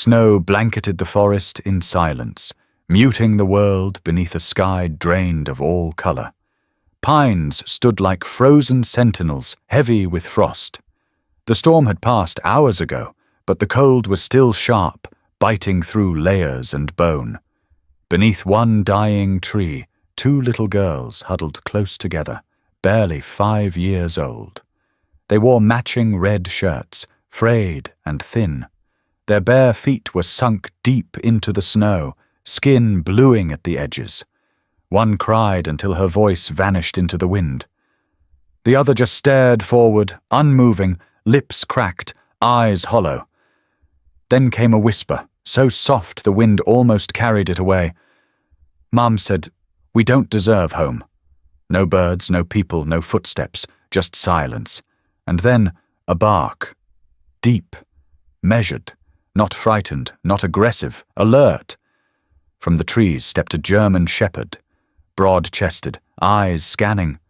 Snow blanketed the forest in silence, muting the world beneath a sky drained of all color. Pines stood like frozen sentinels, heavy with frost. The storm had passed hours ago, but the cold was still sharp, biting through layers and bone. Beneath one dying tree, two little girls huddled close together, barely 5 years old. They wore matching red shirts, frayed and thin. Their bare feet were sunk deep into the snow, skin bluing at the edges. One cried until her voice vanished into the wind. The other just stared forward, unmoving, lips cracked, eyes hollow. Then came a whisper, so soft the wind almost carried it away. Mom said, "We don't deserve home." No birds, no people, no footsteps, just silence. And then a bark. Deep, measured, not frightened, not aggressive, alert. From the trees stepped a German shepherd, broad-chested, eyes scanning.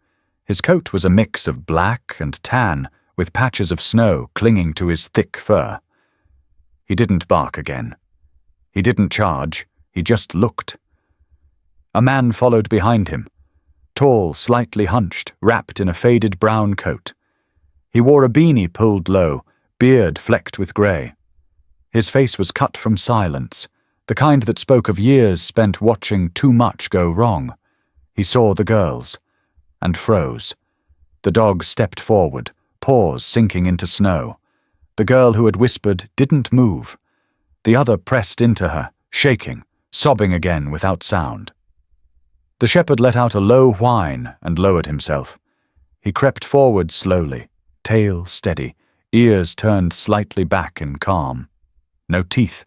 His coat was a mix of black and tan, with patches of snow clinging to his thick fur. He didn't bark again. He didn't charge, he just looked. A man followed behind him, tall, slightly hunched, wrapped in a faded brown coat. He wore a beanie pulled low, beard flecked with grey. His face was cut from silence, the kind that spoke of years spent watching too much go wrong. He saw the girls, and froze. The dog stepped forward, paws sinking into snow. The girl who had whispered didn't move. The other pressed into her, shaking, sobbing again without sound. The shepherd let out a low whine and lowered himself. He crept forward slowly, tail steady, ears turned slightly back in calm. No teeth,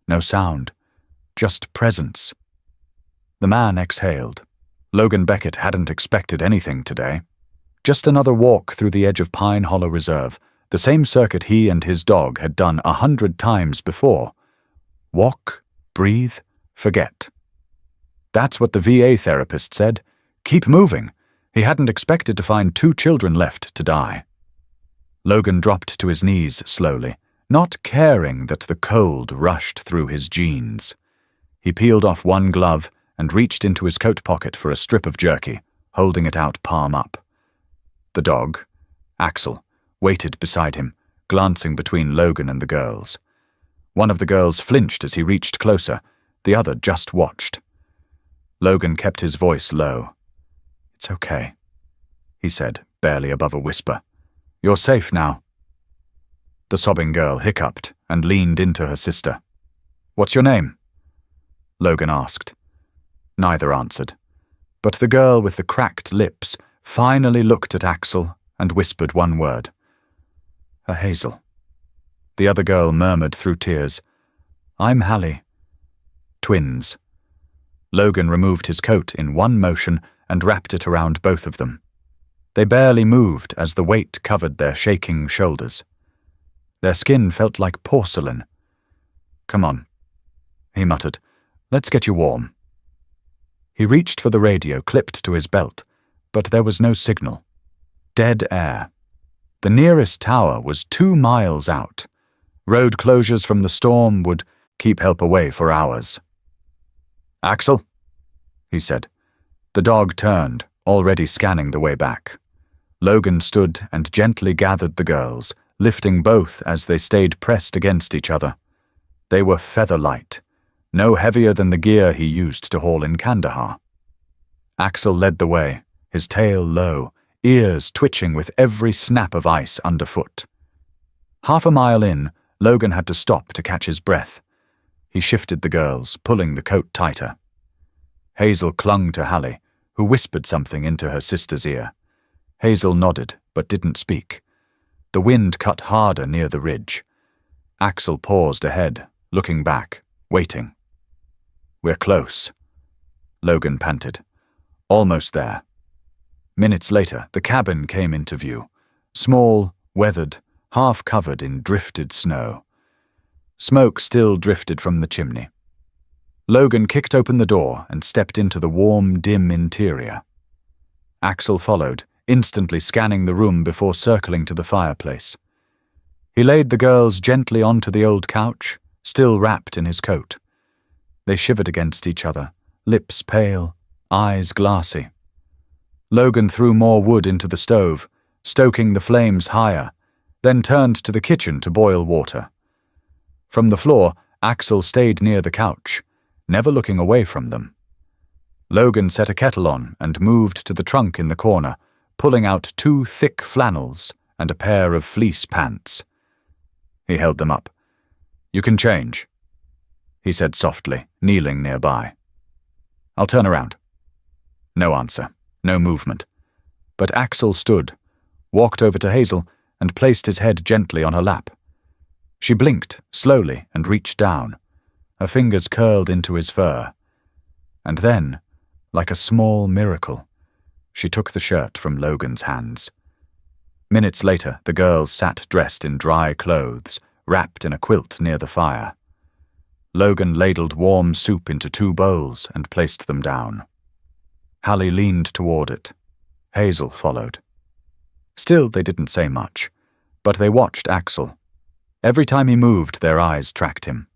no sound, just presence. The man exhaled. Logan Beckett hadn't expected anything today. Just another walk through the edge of Pine Hollow Reserve, the same circuit he and his dog had done 100 times before. Walk, breathe, forget. That's what the VA therapist said. Keep moving. He hadn't expected to find 2 children left to die. Logan dropped to his knees slowly, not caring that the cold rushed through his jeans. He peeled off one glove and reached into his coat pocket for a strip of jerky, holding it out palm up. The dog, Axel, waited beside him, glancing between Logan and the girls. One of the girls flinched as he reached closer, the other just watched. Logan kept his voice low. "It's okay," he said, barely above a whisper. "You're safe now." The sobbing girl hiccuped and leaned into her sister. "What's your name?" Logan asked. Neither answered, but the girl with the cracked lips finally looked at Axel and whispered one word. Hazel. The other girl murmured through tears, "I'm Hallie." Twins. Logan removed his coat in one motion and wrapped it around both of them. They barely moved as the weight covered their shaking shoulders. Their skin felt like porcelain. "Come on," he muttered. "Let's get you warm." He reached for the radio clipped to his belt, but there was no signal. Dead air. The nearest tower was 2 miles out. Road closures from the storm would keep help away for hours. "Axel," he said. The dog turned, already scanning the way back. Logan stood and gently gathered the girls, lifting both as they stayed pressed against each other. They were feather light, no heavier than the gear he used to haul in Kandahar. Axel led the way, his tail low, ears twitching with every snap of ice underfoot. 1/2 mile in, Logan had to stop to catch his breath. He shifted the girls, pulling the coat tighter. Hazel clung to Hallie, who whispered something into her sister's ear. Hazel nodded, but didn't speak. The wind cut harder near the ridge. Axel paused ahead, looking back, waiting. "We're close," Logan panted. "Almost there." Minutes later, the cabin came into view. Small, weathered, half covered in drifted snow. Smoke still drifted from the chimney. Logan kicked open the door and stepped into the warm, dim interior. Axel followed, instantly scanning the room before circling to the fireplace. He laid the girls gently onto the old couch, still wrapped in his coat. They shivered against each other, lips pale, eyes glassy. Logan threw more wood into the stove, stoking the flames higher, then turned to the kitchen to boil water. From the floor, Axel stayed near the couch, never looking away from them. Logan set a kettle on and moved to the trunk in the corner, pulling out 2 thick flannels and a pair of fleece pants. He held them up. "You can change," he said softly, kneeling nearby. "I'll turn around." No answer, no movement. But Axel stood, walked over to Hazel, and placed his head gently on her lap. She blinked slowly and reached down. Her fingers curled into his fur. And then, like a small miracle, she took the shirt from Logan's hands. Minutes later, the girls sat dressed in dry clothes, wrapped in a quilt near the fire. Logan ladled warm soup into 2 bowls and placed them down. Hallie leaned toward it. Hazel followed. Still, they didn't say much, but they watched Axel. Every time he moved, their eyes tracked him.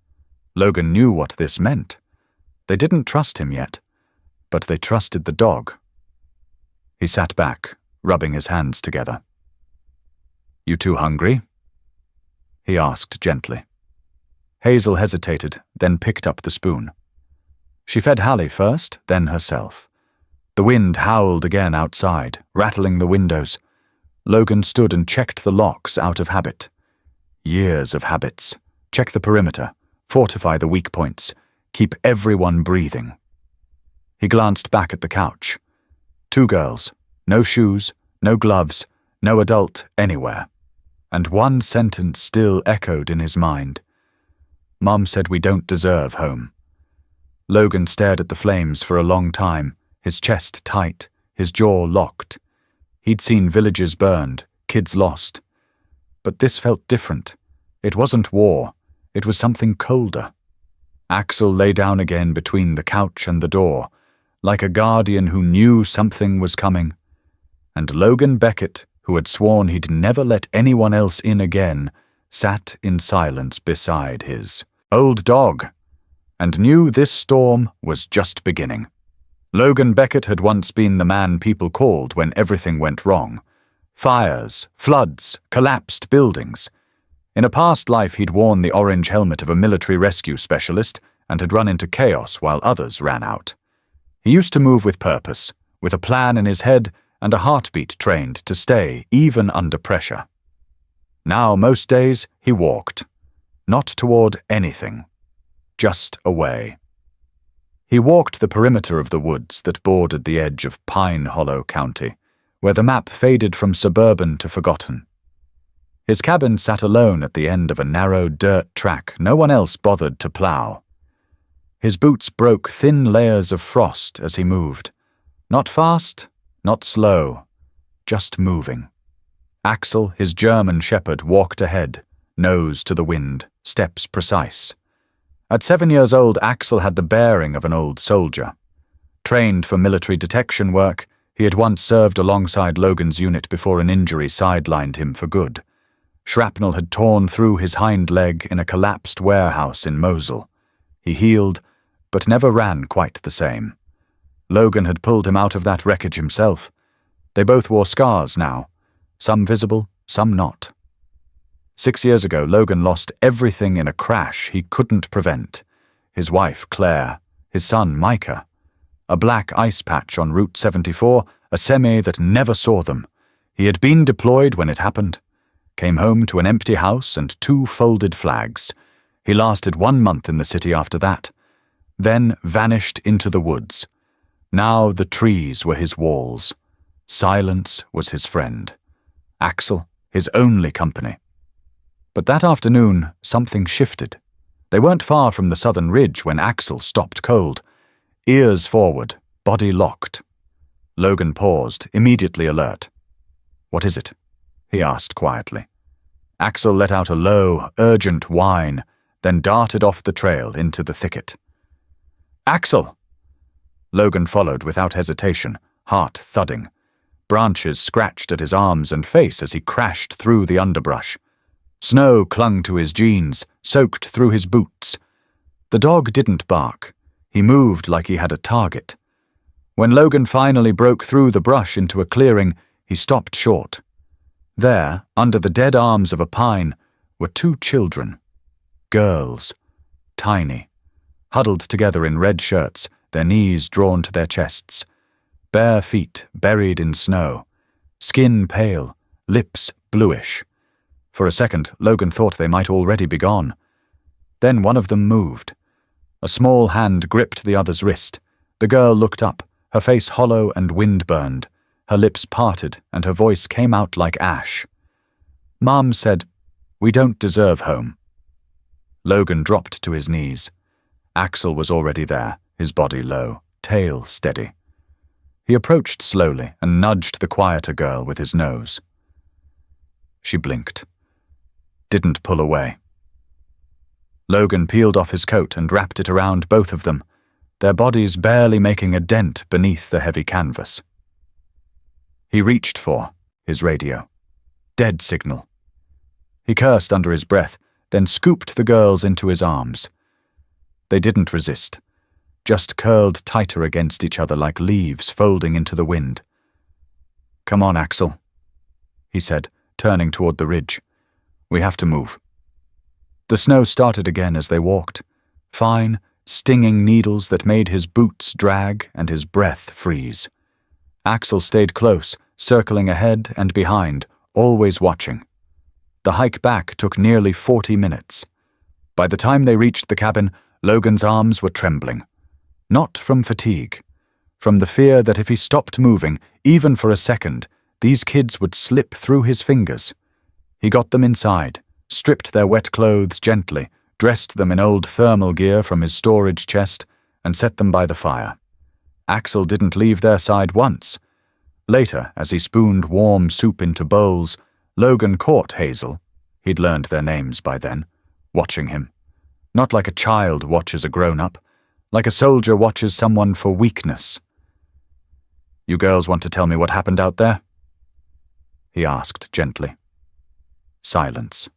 Logan knew what this meant. They didn't trust him yet, but they trusted the dog. He sat back, rubbing his hands together. "You too hungry?" he asked gently. Hazel hesitated, then picked up the spoon. She fed Hallie first, then herself. The wind howled again outside, rattling the windows. Logan stood and checked the locks out of habit. Years of habits. Check the perimeter, fortify the weak points, keep everyone breathing. He glanced back at the couch. 2 girls, no shoes, no gloves, no adult anywhere. And one sentence still echoed in his mind. "Mom said we don't deserve home." Logan stared at the flames for a long time, his chest tight, his jaw locked. He'd seen villages burned, kids lost. But this felt different. It wasn't war. It was something colder. Axel lay down again between the couch and the door, like a guardian who knew something was coming. And Logan Beckett, who had sworn he'd never let anyone else in again, sat in silence beside his old dog, and knew this storm was just beginning. Logan Beckett had once been the man people called when everything went wrong. Fires, floods, collapsed buildings. In a past life he'd worn the orange helmet of a military rescue specialist and had run into chaos while others ran out. He used to move with purpose, with a plan in his head and a heartbeat trained to stay even under pressure. Now most days he walked, not toward anything, just away. He walked the perimeter of the woods that bordered the edge of Pine Hollow County, where the map faded from suburban to forgotten. His cabin sat alone at the end of a narrow dirt track no one else bothered to plow. His boots broke thin layers of frost as he moved. Not fast, not slow, just moving. Axel, his German shepherd, walked ahead, nose to the wind, steps precise. At 7 years old, Axel had the bearing of an old soldier. Trained for military detection work, he had once served alongside Logan's unit before an injury sidelined him for good. Shrapnel had torn through his hind leg in a collapsed warehouse in Mosul. He healed, but never ran quite the same. Logan had pulled him out of that wreckage himself. They both wore scars now, some visible, some not. 6 years ago, Logan lost everything in a crash he couldn't prevent. His wife, Claire, his son, Micah, a black ice patch on Route 74, a semi that never saw them. He had been deployed when it happened, came home to an empty house and 2 folded flags. He lasted 1 month in the city after that, then vanished into the woods. Now the trees were his walls. Silence was his friend. Axel, his only company. But that afternoon, something shifted. They weren't far from the southern ridge when Axel stopped cold. Ears forward, body locked. Logan paused, immediately alert. "What is it?" he asked quietly. Axel let out a low, urgent whine, then darted off the trail into the thicket. "Axel!" Logan followed without hesitation, heart thudding. Branches scratched at his arms and face as he crashed through the underbrush. Snow clung to his jeans, soaked through his boots. The dog didn't bark. He moved like he had a target. When Logan finally broke through the brush into a clearing, he stopped short. There, under the dead arms of a pine, were two children. Girls. Tiny. Huddled together in red shirts, their knees drawn to their chests. Bare feet buried in snow. Skin pale, lips bluish. For a second, Logan thought they might already be gone. Then one of them moved. A small hand gripped the other's wrist. The girl looked up, her face hollow and wind-burned. Her lips parted, and her voice came out like ash. Mom said, "We don't deserve home." Logan dropped to his knees. Axel was already there, his body low, tail steady. He approached slowly and nudged the quieter girl with his nose. She blinked. Didn't pull away. Logan peeled off his coat and wrapped it around both of them, their bodies barely making a dent beneath the heavy canvas. He reached for his radio. Dead signal. He cursed under his breath, then scooped the girls into his arms. They didn't resist, just curled tighter against each other like leaves folding into the wind. "Come on, Axel," he said, turning toward the ridge. "We have to move." The snow started again as they walked, fine, stinging needles that made his boots drag and his breath freeze. Axel stayed close, circling ahead and behind, always watching. The hike back took nearly 40 minutes. By the time they reached the cabin, Logan's arms were trembling. Not from fatigue, from the fear that if he stopped moving, even for a second, these kids would slip through his fingers. He got them inside, stripped their wet clothes gently, dressed them in old thermal gear from his storage chest, and set them by the fire. Axel didn't leave their side once. Later, as he spooned warm soup into bowls, Logan caught Hazel, he'd learned their names by then, watching him. Not like a child watches a grown-up, like a soldier watches someone for weakness. "You girls want to tell me what happened out there?" he asked gently. Silence.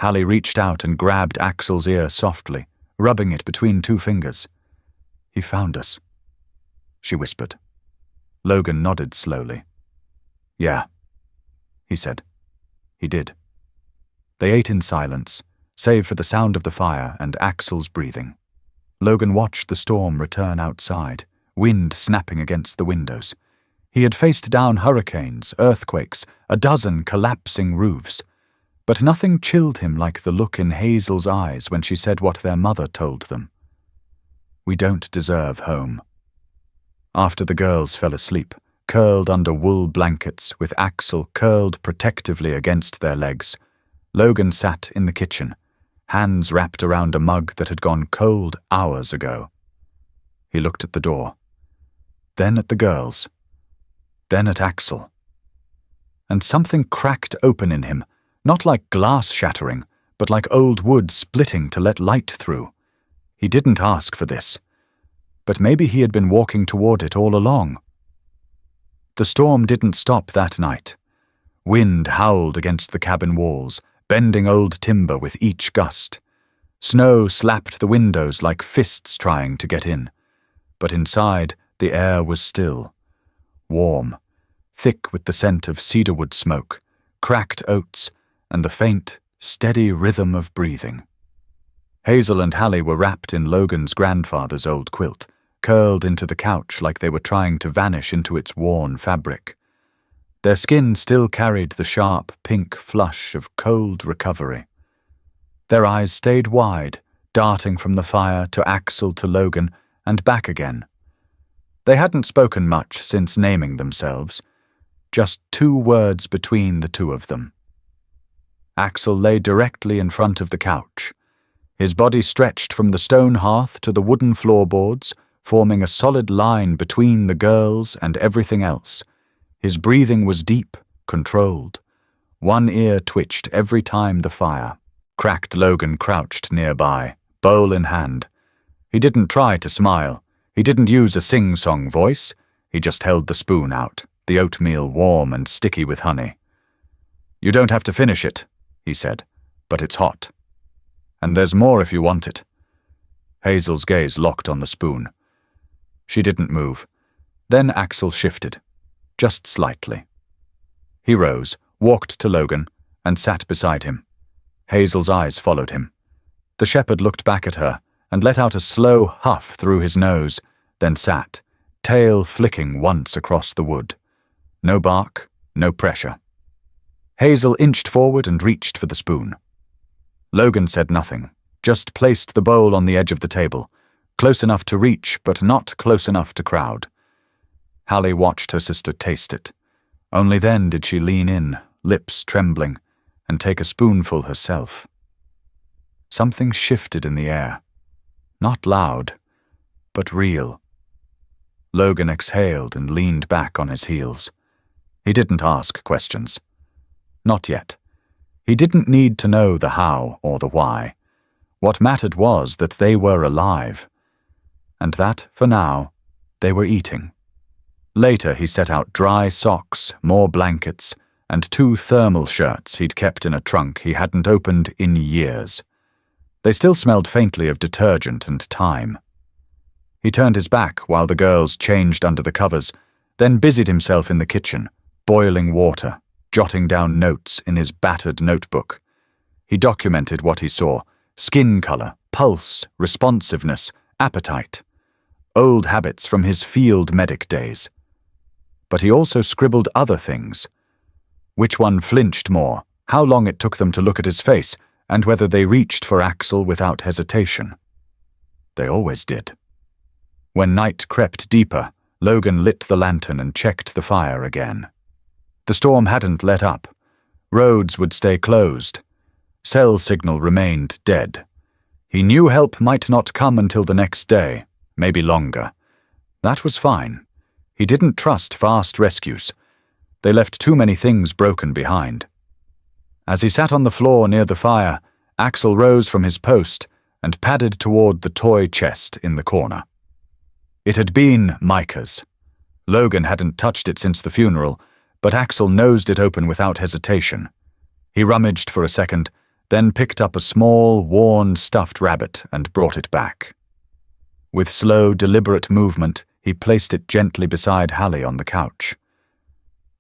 Hallie reached out and grabbed Axel's ear softly, rubbing it between two fingers. "He found us," she whispered. Logan nodded slowly. "Yeah," he said. He did. They ate in silence, save for the sound of the fire and Axel's breathing. Logan watched the storm return outside, wind snapping against the windows. He had faced down hurricanes, earthquakes, a dozen collapsing roofs. But nothing chilled him like the look in Hazel's eyes when she said what their mother told them. "We don't deserve home." After the girls fell asleep, curled under wool blankets with Axel curled protectively against their legs, Logan sat in the kitchen, hands wrapped around a mug that had gone cold hours ago. He looked at the door, then at the girls, then at Axel. And something cracked open in him, not like glass shattering, but like old wood splitting to let light through. He didn't ask for this, but maybe he had been walking toward it all along. The storm didn't stop that night. Wind howled against the cabin walls, bending old timber with each gust. Snow slapped the windows like fists trying to get in. But inside, the air was still. Warm, thick with the scent of cedarwood smoke, cracked oats, and the faint, steady rhythm of breathing. Hazel and Hallie were wrapped in Logan's grandfather's old quilt, curled into the couch like they were trying to vanish into its worn fabric. Their skin still carried the sharp, pink flush of cold recovery. Their eyes stayed wide, darting from the fire to Axel to Logan and back again. They hadn't spoken much since naming themselves, just 2 words between the two of them. Axel lay directly in front of the couch. His body stretched from the stone hearth to the wooden floorboards, forming a solid line between the girls and everything else. His breathing was deep, controlled. One ear twitched every time the fire. Cracked Logan crouched nearby, bowl in hand. He didn't try to smile. He didn't use a sing-song voice. He just held the spoon out, the oatmeal warm and sticky with honey. "You don't have to finish it," he said, "but it's hot. And there's more if you want it." Hazel's gaze locked on the spoon. She didn't move. Then Axel shifted, just slightly. He rose, walked to Logan, and sat beside him. Hazel's eyes followed him. The shepherd looked back at her and let out a slow huff through his nose, then sat, tail flicking once across the wood. No bark, no pressure. Hazel inched forward and reached for the spoon. Logan said nothing, just placed the bowl on the edge of the table, close enough to reach but not close enough to crowd. Hallie watched her sister taste it. Only then did she lean in, lips trembling, and take a spoonful herself. Something shifted in the air. Not loud, but real. Logan exhaled and leaned back on his heels. He didn't ask questions. Not yet. He didn't need to know the how or the why. What mattered was that they were alive, and that, for now, they were eating. Later he set out dry socks, more blankets, and 2 thermal shirts he'd kept in a trunk he hadn't opened in years. They still smelled faintly of detergent and thyme. He turned his back while the girls changed under the covers, then busied himself in the kitchen, boiling water, jotting down notes in his battered notebook. He documented what he saw: skin color, pulse, responsiveness, appetite. Old habits from his field medic days. But he also scribbled other things. Which one flinched more, how long it took them to look at his face, and whether they reached for Axel without hesitation. They always did. When night crept deeper, Logan lit the lantern and checked the fire again. The storm hadn't let up. Roads would stay closed. Cell signal remained dead. He knew help might not come until the next day, maybe longer. That was fine. He didn't trust fast rescues. They left too many things broken behind. As he sat on the floor near the fire, Axel rose from his post and padded toward the toy chest in the corner. It had been Micah's. Logan hadn't touched it since the funeral, but Axel nosed it open without hesitation. He rummaged for a second, then picked up a small, worn, stuffed rabbit and brought it back. With slow, deliberate movement, he placed it gently beside Hallie on the couch.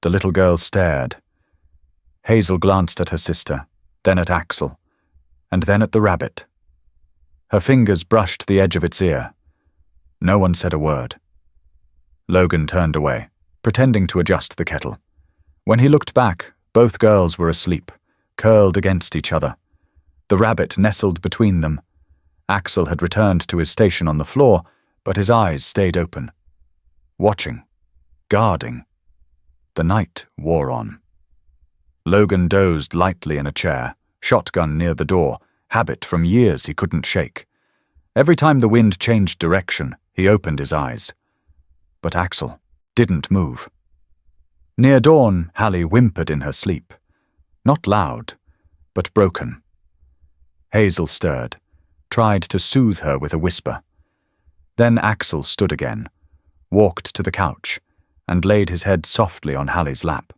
The little girl stared. Hazel glanced at her sister, then at Axel, and then at the rabbit. Her fingers brushed the edge of its ear. No one said a word. Logan turned away, pretending to adjust the kettle. When he looked back, both girls were asleep, curled against each other. The rabbit nestled between them. Axel had returned to his station on the floor, but his eyes stayed open. Watching. Guarding. The night wore on. Logan dozed lightly in a chair, shotgun near the door, habit from years he couldn't shake. Every time the wind changed direction, he opened his eyes. But Axel didn't move. Near dawn, Hallie whimpered in her sleep. Not loud, but broken. Hazel stirred, tried to soothe her with a whisper. Then Axel stood again, walked to the couch, and laid his head softly on Hallie's lap.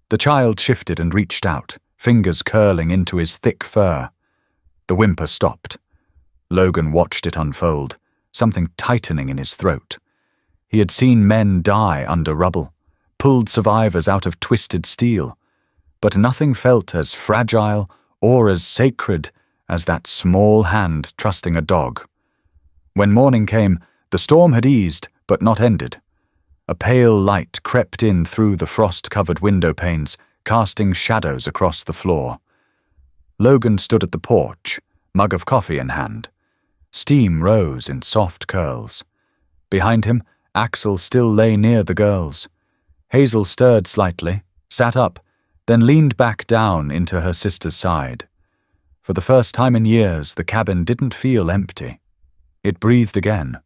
The child shifted and reached out, fingers curling into his thick fur. The whimper stopped. Logan watched it unfold, something tightening in his throat. He had seen men die under rubble, pulled survivors out of twisted steel, but nothing felt as fragile or as sacred as that small hand trusting a dog. When morning came, the storm had eased but not ended. A pale light crept in through the frost-covered window panes, casting shadows across the floor. Logan stood at the porch, mug of coffee in hand. Steam rose in soft curls. Behind him, Axel still lay near the girls. Hazel stirred slightly, sat up, then leaned back down into her sister's side. For the first time in years, the cabin didn't feel empty. It breathed again,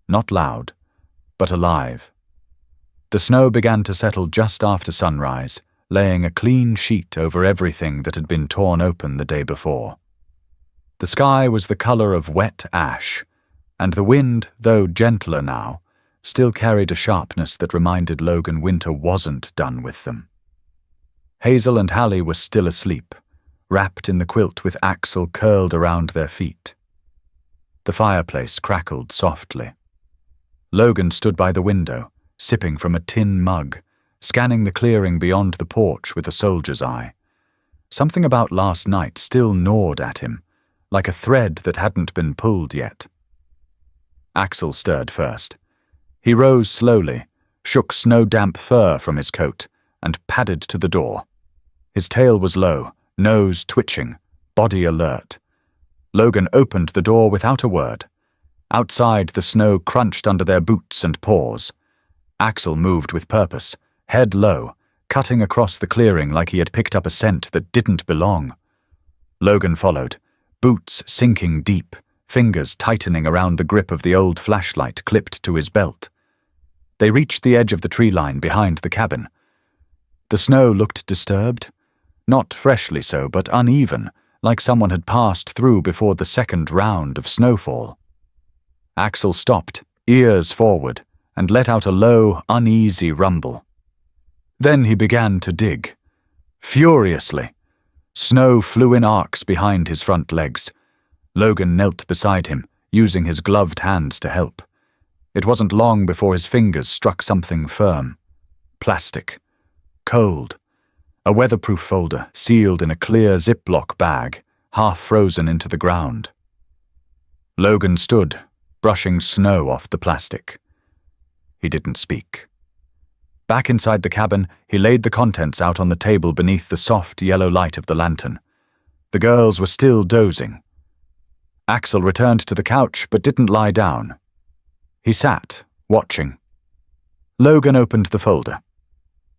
not loud, but alive. The snow began to settle just after sunrise, laying a clean sheet over everything that had been torn open the day before. The sky was the color of wet ash, and the wind, though gentler now, still carried a sharpness that reminded Logan winter wasn't done with them. Hazel and Hallie were still asleep, wrapped in the quilt with Axel curled around their feet. The fireplace crackled softly. Logan stood by the window, sipping from a tin mug, scanning the clearing beyond the porch with a soldier's eye. Something about last night still gnawed at him, like a thread that hadn't been pulled yet. Axel stirred first. He rose slowly, shook snow-damp fur from his coat, and padded to the door. His tail was low, nose twitching, body alert. Logan opened the door without a word. Outside, the snow crunched under their boots and paws. Axel moved with purpose, head low, cutting across the clearing like he had picked up a scent that didn't belong. Logan followed, boots sinking deep, fingers tightening around the grip of the old flashlight clipped to his belt. They reached the edge of the tree line behind the cabin. The snow looked disturbed, not freshly so, but uneven, like someone had passed through before the second round of snowfall. Axel stopped, ears forward, and let out a low, uneasy rumble. Then he began to dig. Furiously. Snow flew in arcs behind his front legs. Logan knelt beside him, using his gloved hands to help. It wasn't long before his fingers struck something firm. Plastic. Cold. A weatherproof folder sealed in a clear Ziploc bag, half frozen into the ground. Logan stood, brushing snow off the plastic. He didn't speak. Back inside the cabin, he laid the contents out on the table beneath the soft yellow light of the lantern. The girls were still dozing. Axel returned to the couch but didn't lie down. He sat, watching. Logan opened the folder.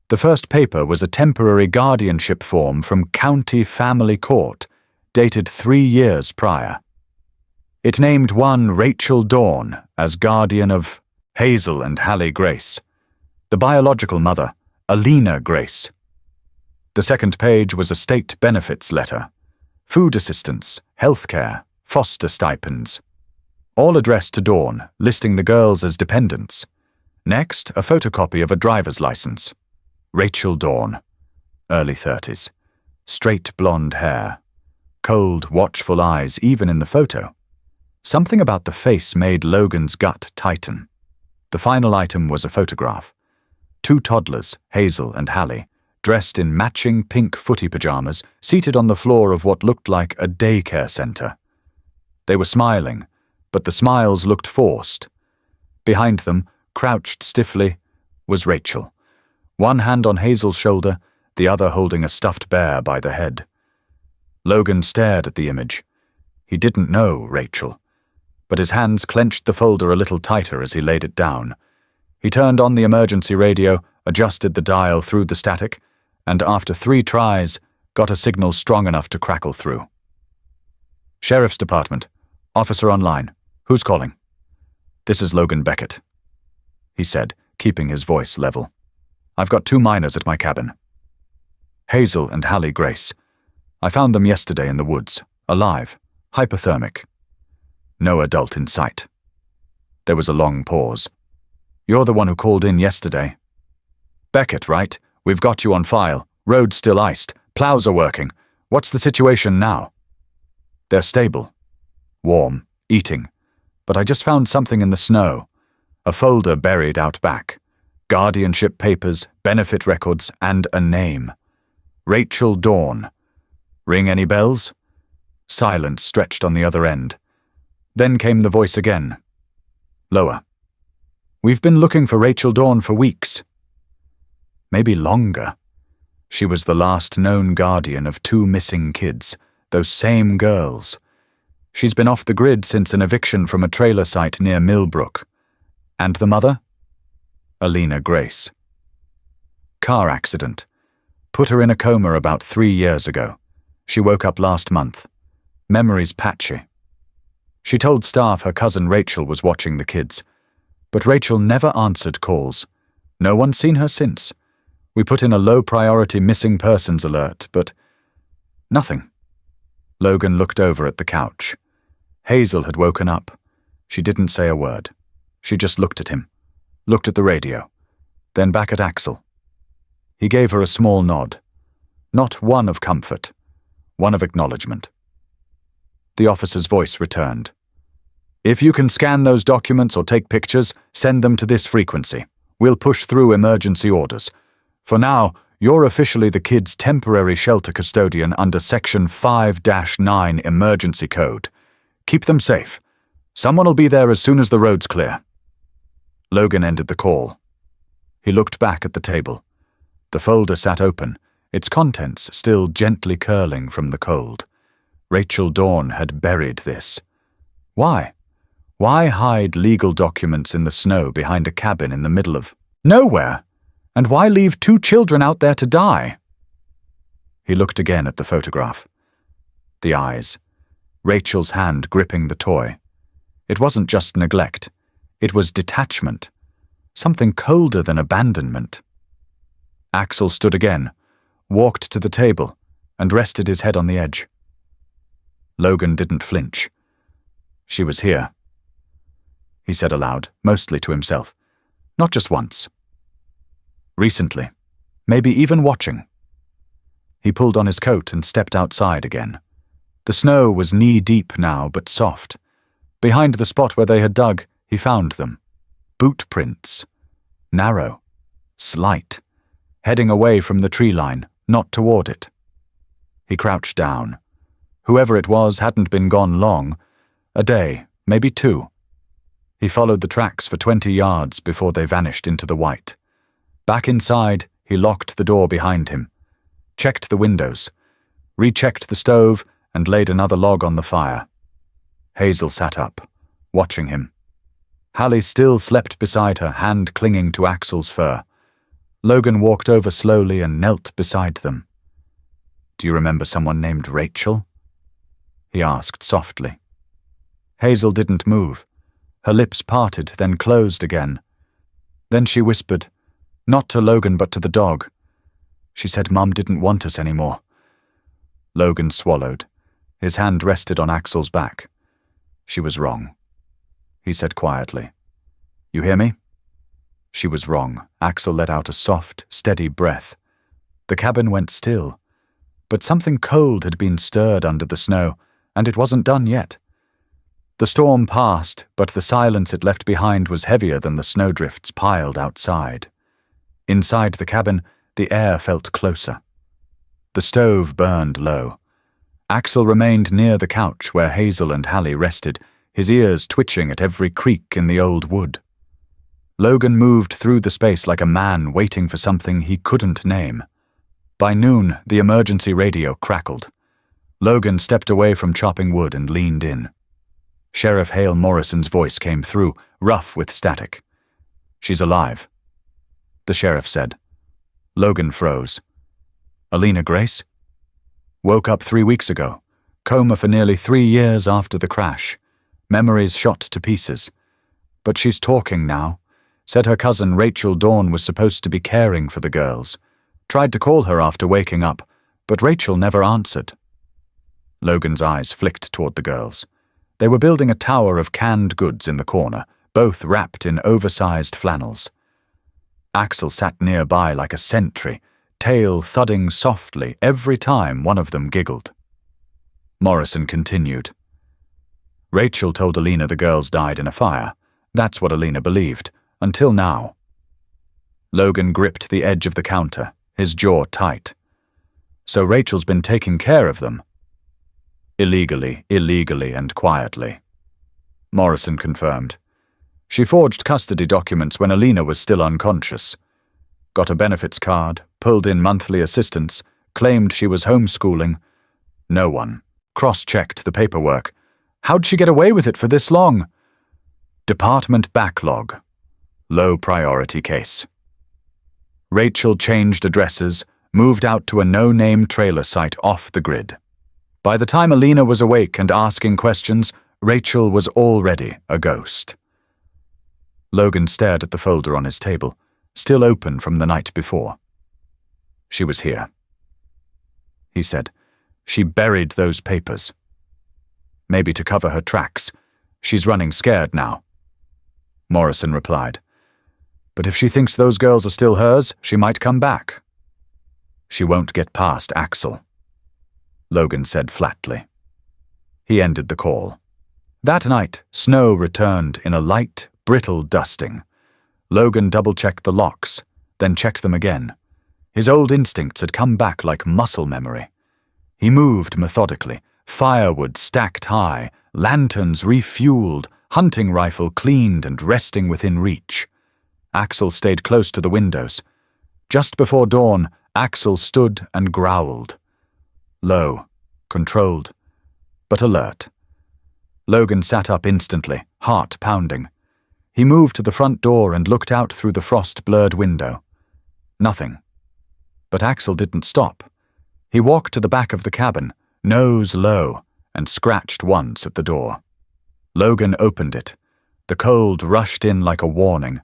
The first paper was a temporary guardianship form from County Family Court, dated 3 years prior. It named one Rachel Dawn as guardian of Hazel and Hallie Grace, the biological mother, Alina Grace. The second page was a state benefits letter, food assistance, health care, foster stipends, all addressed to Dawn, listing the girls as dependents. Next, a photocopy of a driver's license. Rachel Dawn, early 30s, straight blonde hair, cold, watchful eyes even in the photo. Something about the face made Logan's gut tighten. The final item was a photograph. 2 toddlers, Hazel and Hallie, dressed in matching pink footy pajamas, seated on the floor of what looked like a daycare center. They were smiling, but the smiles looked forced. Behind them, crouched stiffly, was Rachel. One hand on Hazel's shoulder, the other holding a stuffed bear by the head. Logan stared at the image. He didn't know Rachel, but his hands clenched the folder a little tighter as he laid it down. He turned on the emergency radio, adjusted the dial through the static, and after 3 tries, got a signal strong enough to crackle through. Sheriff's Department. Officer online. Who's calling? This is Logan Beckett, he said, keeping his voice level. I've got 2 minors at my cabin. Hazel and Hallie Grace. I found them yesterday in the woods, alive, hypothermic. No adult in sight. There was a long pause. You're the one who called in yesterday. Beckett, right? We've got you on file. Road's still iced. Plows are working. What's the situation now? They're stable. Warm. Eating. But I just found something in the snow. A folder buried out back. Guardianship papers, benefit records, and a name. Rachel Dawn. Ring any bells? Silence stretched on the other end. Then came the voice again. Lower. We've been looking for Rachel Dawn for weeks. Maybe longer. She was the last known guardian of 2 missing kids, those same girls. She's been off the grid since an eviction from a trailer site near Millbrook. And the mother? Alina Grace. Car accident. Put her in a coma about 3 years ago. She woke up last month. Memories patchy. She told staff her cousin Rachel was watching the kids. But Rachel never answered calls. No one's seen her since. We put in a low-priority missing persons alert, but nothing. Logan looked over at the couch. Hazel had woken up. She didn't say a word. She just looked at him, looked at the radio, then back at Axel. He gave her a small nod. Not one of comfort. one of acknowledgement. The officer's voice returned. If you can scan those documents or take pictures, send them to this frequency. We'll push through emergency orders. For now, you're officially the kids' temporary shelter custodian under Section 5-9 Emergency Code. Keep them safe. Someone will be there as soon as the road's clear. Logan ended the call. He looked back at the table. The folder sat open, its contents still gently curling from the cold. Rachel Dawn had buried this. Why? Why hide legal documents in the snow behind a cabin in the middle of nowhere? And why leave 2 children out there to die? He looked again at the photograph. The eyes. Rachel's hand gripping the toy. It wasn't just neglect. It was detachment. Something colder than abandonment. Axel stood again, walked to the table, and rested his head on the edge. Logan didn't flinch. She was here. He said aloud, mostly to himself. Not just once. Recently. Maybe even watching. He pulled on his coat and stepped outside again. The snow was knee-deep now, but soft. Behind the spot where they had dug, he found them. Boot prints. Narrow. Slight. Heading away from the tree line, not toward it. He crouched down. Whoever it was hadn't been gone long. A day, maybe 2. He followed the tracks for 20 yards before they vanished into the white. Back inside, he locked the door behind him, checked the windows, rechecked the stove, and laid another log on the fire. Hazel sat up, watching him. Hallie still slept beside her, hand clinging to Axel's fur. Logan walked over slowly and knelt beside them. "Do you remember someone named Rachel?" he asked softly. Hazel didn't move. Her lips parted, then closed again. Then she whispered, not to Logan but to the dog. She said Mum didn't want us anymore. Logan swallowed. His hand rested on Axel's back. She was wrong. He said quietly, "You hear me?" She was wrong. Axel let out a soft, steady breath. The cabin went still. But something cold had been stirred under the snow, and it wasn't done yet. The storm passed, but the silence it left behind was heavier than the snowdrifts piled outside. Inside the cabin, the air felt closer. The stove burned low. Axel remained near the couch where Hazel and Hallie rested, his ears twitching at every creak in the old wood. Logan moved through the space like a man waiting for something he couldn't name. By noon, the emergency radio crackled. Logan stepped away from chopping wood and leaned in. Sheriff Hale Morrison's voice came through, rough with static. "She's alive," the sheriff said. Logan froze. "Alina Grace?" "Woke up 3 weeks ago. Coma for nearly 3 years after the crash. Memories shot to pieces. But she's talking now. Said her cousin Rachel Dawn was supposed to be caring for the girls. Tried to call her after waking up, but Rachel never answered." Logan's eyes flicked toward the girls. They were building a tower of canned goods in the corner, both wrapped in oversized flannels. Axel sat nearby like a sentry, tail thudding softly every time one of them giggled. Morrison continued. Rachel told Alina the girls died in a fire. That's what Alina believed, until now. Logan gripped the edge of the counter, his jaw tight. "So Rachel's been taking care of them?" "Illegally, and quietly," Morrison confirmed. "She forged custody documents when Alina was still unconscious. Got a benefits card, pulled in monthly assistance, claimed she was homeschooling. No one. Cross-checked the paperwork. How'd she get away with it for this long? Department backlog. Low priority case. Rachel changed addresses, moved out to a no-name trailer site off the grid. By the time Alina was awake and asking questions, Rachel was already a ghost." Logan stared at the folder on his table, still open from the night before. "She was here," he said. "She buried those papers. Maybe to cover her tracks. She's running scared now." Morrison replied. "But if she thinks those girls are still hers, she might come back." "She won't get past Axel." Logan said flatly. He ended the call. That night, snow returned in a light, brittle dusting. Logan double-checked the locks, then checked them again. His old instincts had come back like muscle memory. He moved methodically, firewood stacked high, lanterns refueled, hunting rifle cleaned and resting within reach. Axel stayed close to the windows. Just before dawn, Axel stood and growled. Low, controlled, but alert. Logan sat up instantly, heart pounding. He moved to the front door and looked out through the frost-blurred window. Nothing. But Axel didn't stop. He walked to the back of the cabin, nose low, and scratched once at the door. Logan opened it. The cold rushed in like a warning.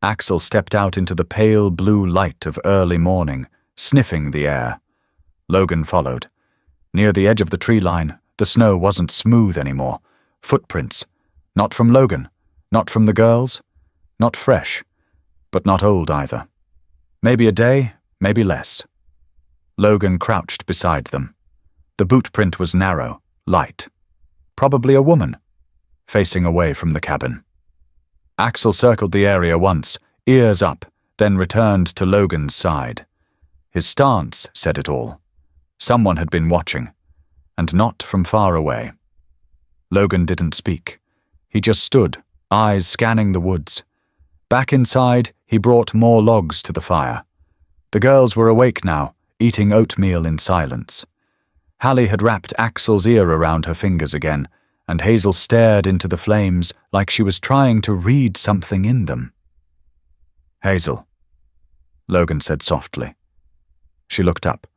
Axel stepped out into the pale blue light of early morning, sniffing the air. Logan followed. Near the edge of the tree line, the snow wasn't smooth anymore. Footprints. Not from Logan. Not from the girls. Not fresh. But not old either. Maybe a day, maybe less. Logan crouched beside them. The boot print was narrow, light. Probably a woman, facing away from the cabin. Axel circled the area once, ears up, then returned to Logan's side. His stance said it all. Someone had been watching, and not from far away. Logan didn't speak. He just stood, eyes scanning the woods. Back inside, he brought more logs to the fire. The girls were awake now, eating oatmeal in silence. Hallie had wrapped Axel's ear around her fingers again, and Hazel stared into the flames like she was trying to read something in them. "Hazel," Logan said softly. She looked up.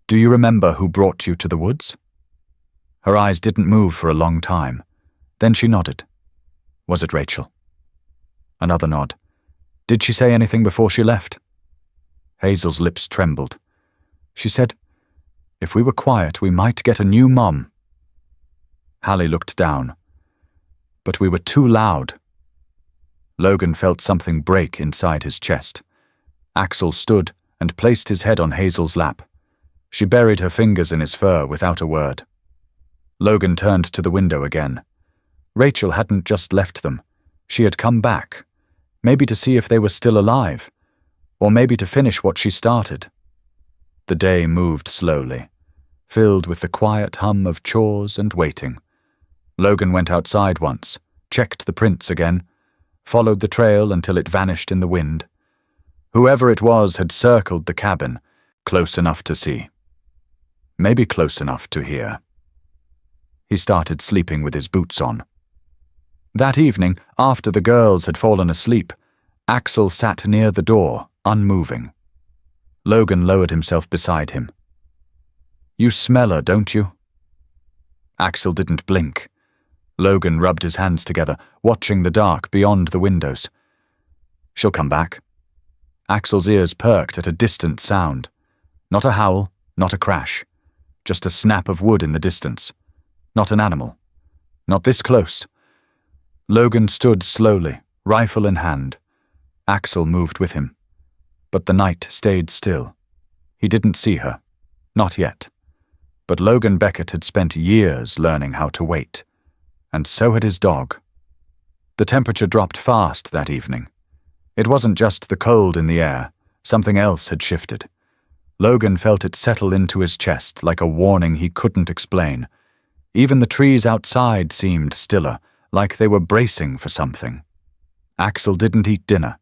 "Do you remember who brought you to the woods?" Her eyes didn't move for a long time. Then she nodded. "Was it Rachel?" Another nod. "Did she say anything before she left?" Hazel's lips trembled. She said, "If we were quiet, we might get a new mom." Hallie looked down. "But we were too loud." Logan felt something break inside his chest. Axel stood and placed his head on Hazel's lap. She buried her fingers in his fur without a word. Logan turned to the window again. Rachel hadn't just left them. She had come back, maybe to see if they were still alive, or maybe to finish what she started. The day moved slowly, filled with the quiet hum of chores and waiting. Logan went outside once, checked the prints again, followed the trail until it vanished in the wind. Whoever it was had circled the cabin, close enough to see. Maybe close enough to hear. He started sleeping with his boots on. That evening, after the girls had fallen asleep, Axel sat near the door, unmoving. Logan lowered himself beside him. "You smell her, don't you?" Axel didn't blink. Logan rubbed his hands together, watching the dark beyond the windows. "She'll come back." Axel's ears perked at a distant sound. Not a howl, not a crash. Just a snap of wood in the distance. Not an animal. Not this close. Logan stood slowly, rifle in hand. Axel moved with him. But the night stayed still. He didn't see her. Not yet. But Logan Beckett had spent years learning how to wait. And so had his dog. The temperature dropped fast that evening. It wasn't just the cold in the air. Something else had shifted. Logan felt it settle into his chest like a warning he couldn't explain. Even the trees outside seemed stiller, like they were bracing for something. Axel didn't eat dinner.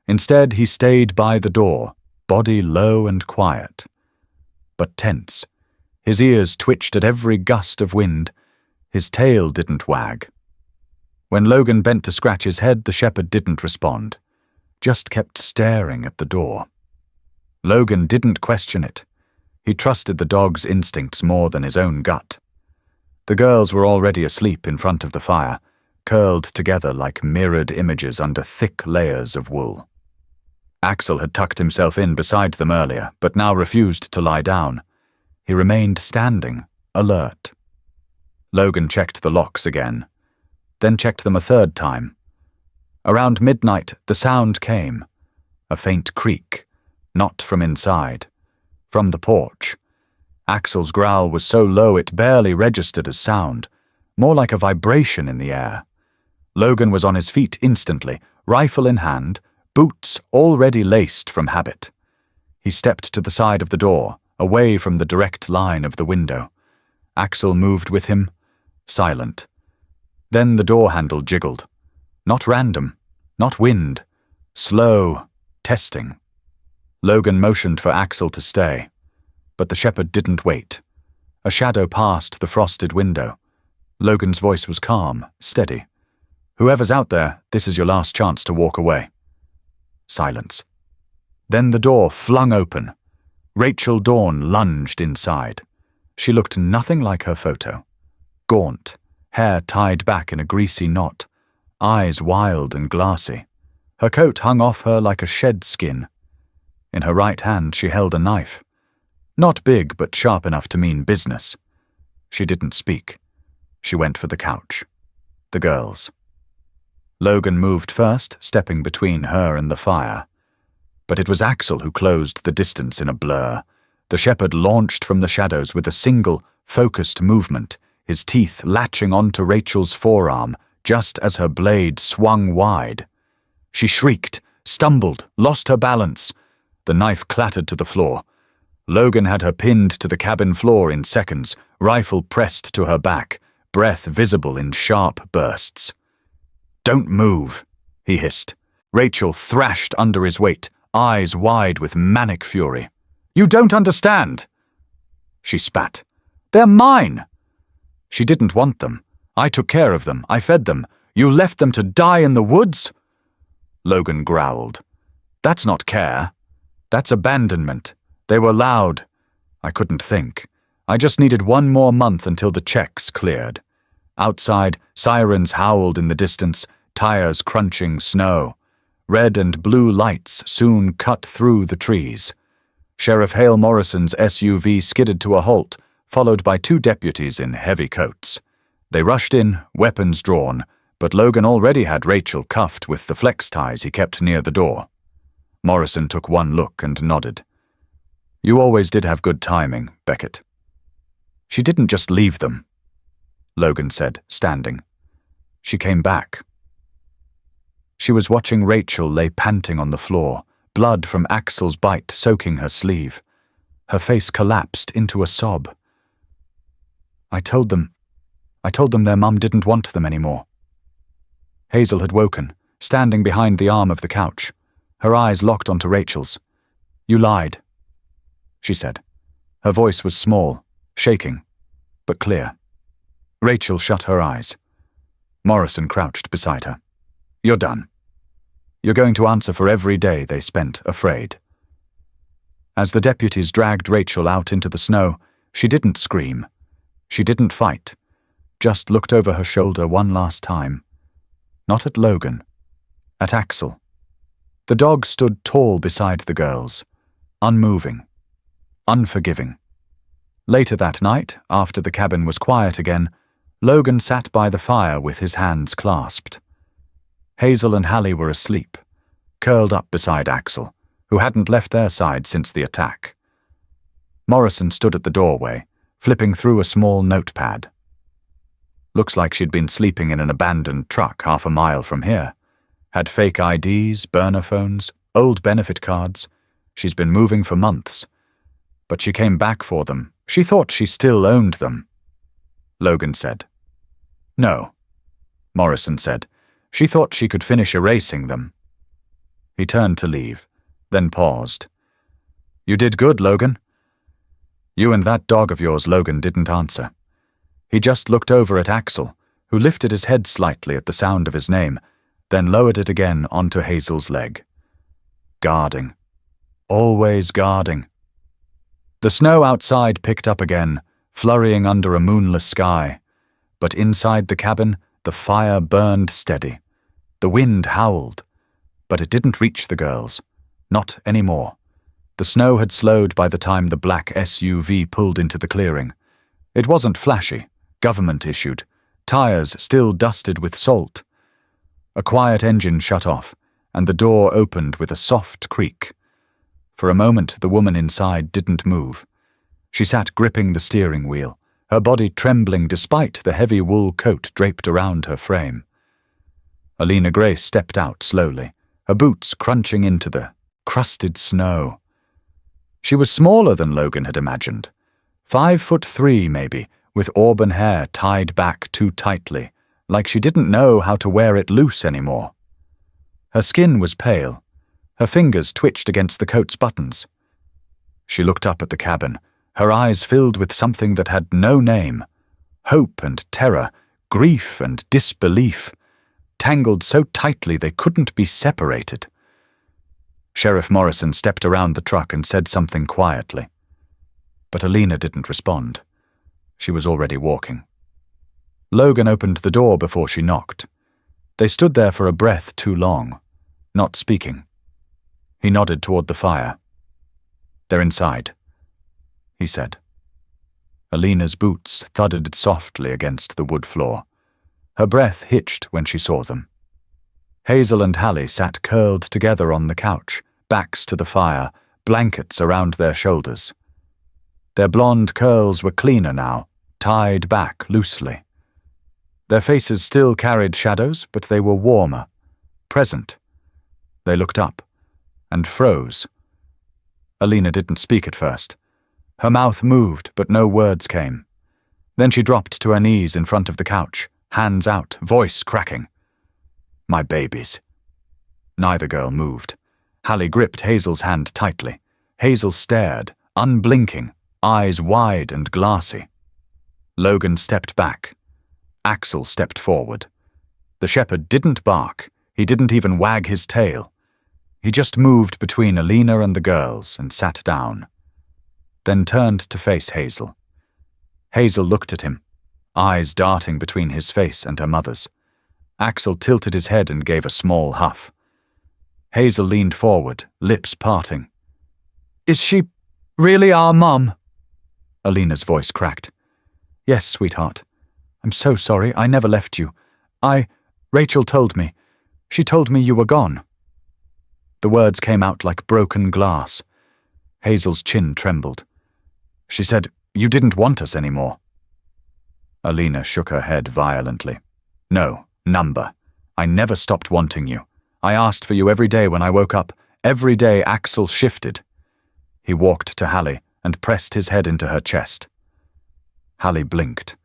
Instead, he stayed by the door, body low and quiet. But tense. His ears twitched at every gust of wind. His tail didn't wag. When Logan bent to scratch his head, the shepherd didn't respond. Just kept staring at the door. Logan didn't question it. He trusted the dog's instincts more than his own gut. The girls were already asleep in front of the fire, curled together like mirrored images under thick layers of wool. Axel had tucked himself in beside them earlier, but now refused to lie down. He remained standing, alert. Logan checked the locks again, then checked them a third time. Around midnight, the sound came, a faint creak, not from inside, from the porch. Axel's growl was so low it barely registered as sound, more like a vibration in the air. Logan was on his feet instantly, rifle in hand, boots already laced from habit. He stepped to the side of the door, away from the direct line of the window. Axel moved with him, silent. Then the door handle jiggled. Not random, not wind. Slow, testing. Logan motioned for Axel to stay, but the shepherd didn't wait. A shadow passed the frosted window. Logan's voice was calm, steady. "Whoever's out there, this is your last chance to walk away." Silence. Then the door flung open. Rachel Dawn lunged inside. She looked nothing like her photo. Gaunt, hair tied back in a greasy knot, eyes wild and glassy. Her coat hung off her like a shed skin. In her right hand she held a knife. Not big, but sharp enough to mean business. She didn't speak. She went for the couch. The girls. Logan moved first, stepping between her and the fire. But it was Axel who closed the distance in a blur. The shepherd launched from the shadows with a single, focused movement, his teeth latching onto Rachel's forearm just as her blade swung wide. She shrieked, stumbled, lost her balance. The knife clattered to the floor. Logan had her pinned to the cabin floor in seconds, rifle pressed to her back, breath visible in sharp bursts. "Don't move," he hissed. Rachel thrashed under his weight, eyes wide with manic fury. "You don't understand!" She spat. "They're mine!" She didn't want them. "I took care of them. I fed them. You left them to die in the woods?" Logan growled. "That's not care. That's abandonment. They were loud. I couldn't think. I just needed one more month until the checks cleared." Outside, sirens howled in the distance, tires crunching snow. Red and blue lights soon cut through the trees. Sheriff Hale Morrison's SUV skidded to a halt, followed by 2 deputies in heavy coats. They rushed in, weapons drawn, but Logan already had Rachel cuffed with the flex ties he kept near the door. Morrison took one look and nodded. "You always did have good timing, Beckett." "She didn't just leave them," Logan said, standing. "She came back." She was watching Rachel lay panting on the floor, blood from Axel's bite soaking her sleeve. Her face collapsed into a sob. I told them their mum didn't want them anymore." Hazel had woken, standing behind the arm of the couch. Her eyes locked onto Rachel's. "You lied," she said. Her voice was small, shaking, but clear. Rachel shut her eyes. Morrison crouched beside her. "You're done. You're going to answer for every day they spent afraid." As the deputies dragged Rachel out into the snow, she didn't scream. She didn't fight, just looked over her shoulder one last time. Not at Logan, at Axel. The dog stood tall beside the girls, unmoving, unforgiving. Later that night, after the cabin was quiet again, Logan sat by the fire with his hands clasped. Hazel and Hallie were asleep, curled up beside Axel, who hadn't left their side since the attack. Morrison stood at the doorway, flipping through a small notepad. Looks like she'd been sleeping in an abandoned truck 1/2 mile from here. Had fake IDs, burner phones, old benefit cards. She's been moving for months. But she came back for them. She thought she still owned them. Logan said. "No," Morrison said. "She thought she could finish erasing them." He turned to leave, then paused. "You did good, Logan." "You and that dog of yours," Logan didn't answer. He just looked over at Axel, who lifted his head slightly at the sound of his name, then lowered it again onto Hazel's leg. Guarding. Always guarding. The snow outside picked up again, flurrying under a moonless sky. But inside the cabin, the fire burned steady. The wind howled. But it didn't reach the girls. Not anymore. The snow had slowed by the time the black SUV pulled into the clearing. It wasn't flashy, government-issued, tires still dusted with salt. A quiet engine shut off, and the door opened with a soft creak. For a moment, the woman inside didn't move. She sat gripping the steering wheel, her body trembling despite the heavy wool coat draped around her frame. Alina Grace stepped out slowly, her boots crunching into the crusted snow. She was smaller than Logan had imagined. 5'3" maybe, with auburn hair tied back too tightly, like she didn't know how to wear it loose anymore. Her skin was pale. Her fingers twitched against the coat's buttons. She looked up at the cabin, her eyes filled with something that had no name. Hope and terror, grief and disbelief, tangled so tightly they couldn't be separated. Sheriff Morrison stepped around the truck and said something quietly. But Alina didn't respond. She was already walking. Logan opened the door before she knocked. They stood there for a breath too long, not speaking. He nodded toward the fire. "They're inside," he said. Alina's boots thudded softly against the wood floor. Her breath hitched when she saw them. Hazel and Hallie sat curled together on the couch, backs to the fire, blankets around their shoulders. Their blonde curls were cleaner now, tied back loosely. Their faces still carried shadows, but they were warmer, present. They looked up and froze. Alina didn't speak at first. Her mouth moved, but no words came. Then she dropped to her knees in front of the couch, hands out, voice cracking. "My babies." Neither girl moved. Hallie gripped Hazel's hand tightly. Hazel stared, unblinking, eyes wide and glassy. Logan stepped back. Axel stepped forward. The shepherd didn't bark. He didn't even wag his tail. He just moved between Alina and the girls and sat down. Then turned to face Hazel. Hazel looked at him, eyes darting between his face and her mother's. Axel tilted his head and gave a small huff. Hazel leaned forward, lips parting. "Is she really our mum?" Alina's voice cracked. "Yes, sweetheart. I'm so sorry, I never left you. Rachel told me. She told me you were gone." The words came out like broken glass. Hazel's chin trembled. "She said you didn't want us anymore." Alina shook her head violently. "No, number. I never stopped wanting you. I asked for you every day when I woke up. Every day Axel shifted." He walked to Hallie and pressed his head into her chest. Hallie blinked,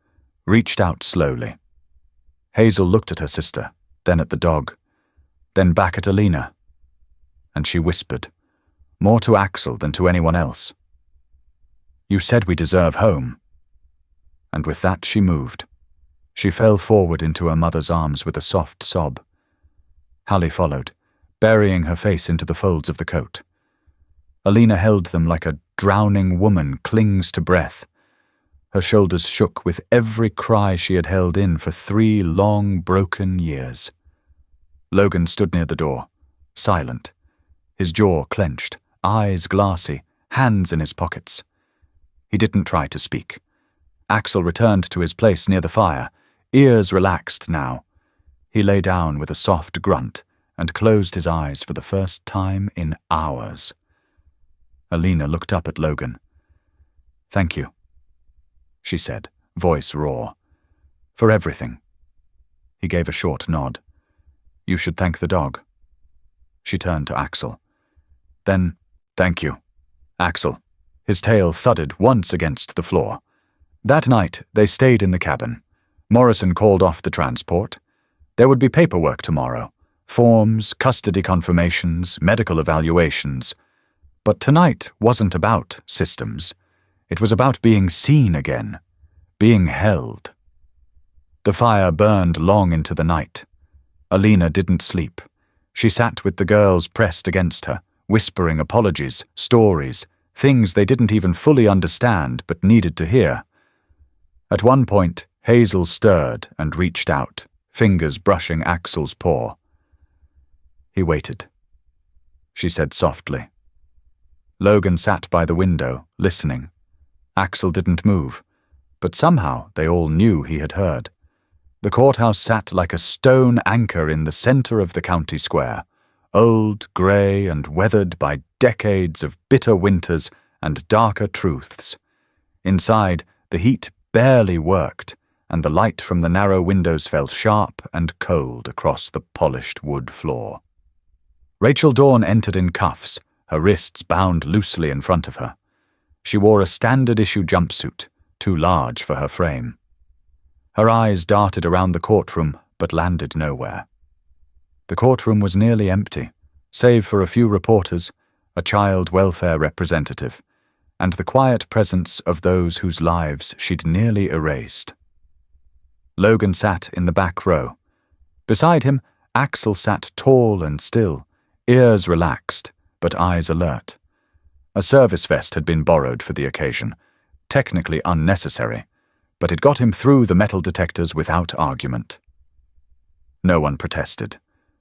reached out slowly. Hazel looked at her sister, then at the dog, then back at Alina. And she whispered, more to Axel than to anyone else. "You said we deserve home." And with that she moved. She fell forward into her mother's arms with a soft sob. Hallie followed, burying her face into the folds of the coat. Alina held them like a drowning woman clings to breath. Her shoulders shook with every cry she had held in for 3 long, broken years. Logan stood near the door, silent, his jaw clenched, eyes glassy, hands in his pockets. He didn't try to speak. Axel returned to his place near the fire, ears relaxed now. He lay down with a soft grunt and closed his eyes for the first time in hours. Alina looked up at Logan. "Thank you," she said, voice raw. "For everything." He gave a short nod. "You should thank the dog." She turned to Axel. "Then, thank you, Axel." His tail thudded once against the floor. That night, they stayed in the cabin. Morrison called off the transport. There would be paperwork tomorrow. Forms, custody confirmations, medical evaluations. But tonight wasn't about systems. It was about being seen again, being held. The fire burned long into the night. Alina didn't sleep. She sat with the girls pressed against her, whispering apologies, stories, things they didn't even fully understand but needed to hear. At one point, Hazel stirred and reached out, fingers brushing Axel's paw. He waited. She said softly. Logan sat by the window, listening. Axel didn't move, but somehow they all knew he had heard. The courthouse sat like a stone anchor in the center of the county square, old, grey, and weathered by decades of bitter winters and darker truths. Inside, the heat barely worked, and the light from the narrow windows fell sharp and cold across the polished wood floor. Rachel Dawn entered in cuffs, her wrists bound loosely in front of her. She wore a standard-issue jumpsuit, too large for her frame. Her eyes darted around the courtroom, but landed nowhere. The courtroom was nearly empty, save for a few reporters, a child welfare representative, and the quiet presence of those whose lives she'd nearly erased. Logan sat in the back row. Beside him, Axel sat tall and still, ears relaxed, but eyes alert. A service vest had been borrowed for the occasion, technically unnecessary, but it got him through the metal detectors without argument. No one protested.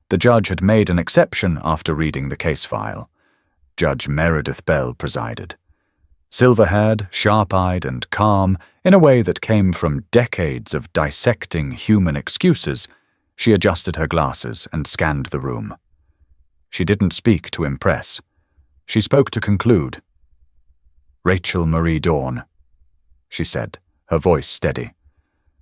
The judge had made an exception after reading the case file. Judge Meredith Bell presided. Silver-haired, sharp-eyed, and calm, in a way that came from decades of dissecting human excuses, she adjusted her glasses and scanned the room. She didn't speak to impress. She spoke to conclude. "Rachel Marie Dawn," she said, her voice steady.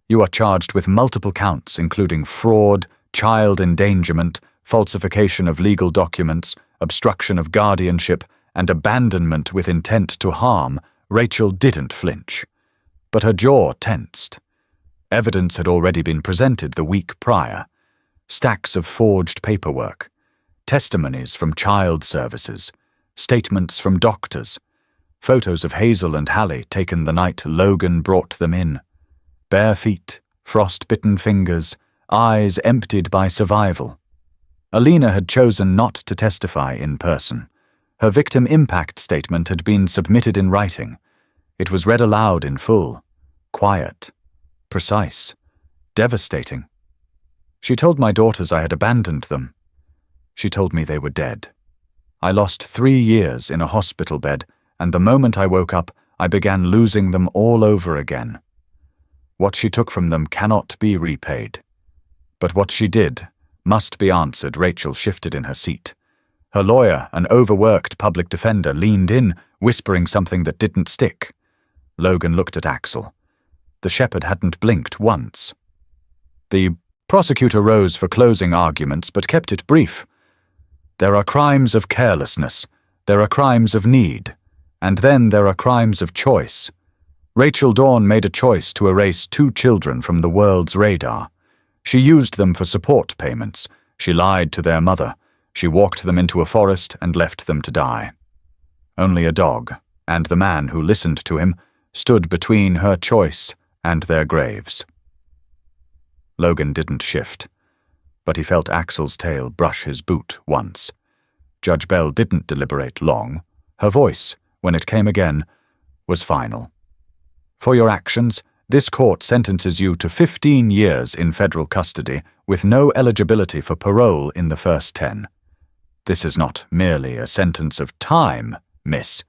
"You are charged with multiple counts, including fraud, child endangerment, falsification of legal documents, obstruction of guardianship, and abandonment with intent to harm." Rachel didn't flinch, but her jaw tensed. Evidence had already been presented the week prior. Stacks of forged paperwork, testimonies from child services, statements from doctors, photos of Hazel and Hallie taken the night Logan brought them in. Bare feet, frost-bitten fingers, eyes emptied by survival. Alina had chosen not to testify in person. Her victim impact statement had been submitted in writing. It was read aloud in full, quiet, precise, devastating. She told my daughters I had abandoned them. She told me they were dead. I lost 3 years in a hospital bed, and the moment I woke up, I began losing them all over again. What she took from them cannot be repaid. But what she did must be answered. Rachel shifted in her seat. Her lawyer, an overworked public defender, leaned in, whispering something that didn't stick. Logan looked at Axel. The shepherd hadn't blinked once. The prosecutor rose for closing arguments, but kept it brief. "There are crimes of carelessness, there are crimes of need, and then there are crimes of choice." Rachel Dawn made a choice to erase 2 children from the world's radar. She used them for support payments. She lied to their mother. She walked them into a forest and left them to die. Only a dog, and the man who listened to him, stood between her choice and their graves. Logan didn't shift, but he felt Axel's tail brush his boot once. Judge Bell didn't deliberate long. Her voice, when it came again, was final. "For your actions, this court sentences you to 15 years in federal custody with no eligibility for parole in the first 10. This is not merely a sentence of time, Miss